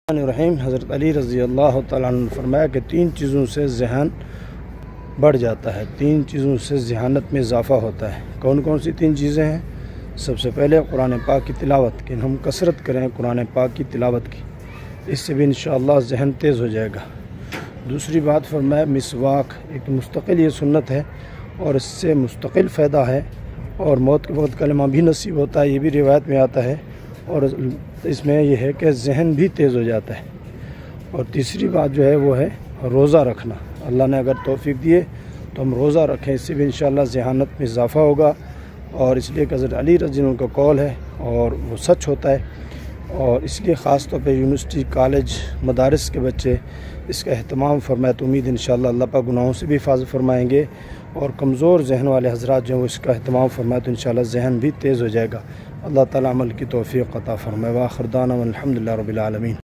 الرحیم حضرت علی رضی اللہ تعالیٰ عنہ نے فرمایا کہ 3 چیزوں سے ذہن بڑھ جاتا ہے، 3 چیزوں سے ذہانت میں اضافہ ہوتا ہے۔ کون کون سی 3 چیزیں ہیں؟ سب سے پہلے قرآن پاک کی تلاوت، کہ ہم کثرت کریں قرآن پاک کی تلاوت کی، اس سے بھی انشاءاللہ ذہن تیز ہو جائے گا۔ دوسری بات فرمایا مسواک، ایک مستقل یہ سنت ہے اور اس سے مستقل فائدہ ہے، اور موت کے وقت کلمہ بھی نصیب ہوتا ہے، یہ بھی روایت میں آتا ہے، اور اس میں یہ ہے کہ ذہن بھی تیز ہو جاتا ہے۔ اور تیسری بات جو ہے وہ ہے روزہ رکھنا، اللہ نے اگر توفیق دیے تو ہم روزہ رکھیں، اس سے بھی انشاءاللہ ذہانت میں اضافہ ہوگا۔ اور اس لیے کہ حضرت علی رضی اللہ عنہ کا قول ہے اور وہ سچ ہوتا ہے، اور اس لیے خاص طور پہ یونیورسٹی، کالج، مدارس کے بچے اس کا اہتمام فرمائے تو امید انشاءاللہ اللہ پاک گناہوں سے بھی حفاظت فرمائیں گے، اور کمزور ذہن والے حضرات جو ہیں وہ اس کا اہتمام فرمائے تو انشاءاللہ ذہن بھی تیز ہو جائے گا۔ اللہ تعالیٰ عمل کی توفیق عطا فرمائے۔ وآخر دعوانا الحمدللہ رب العالمین۔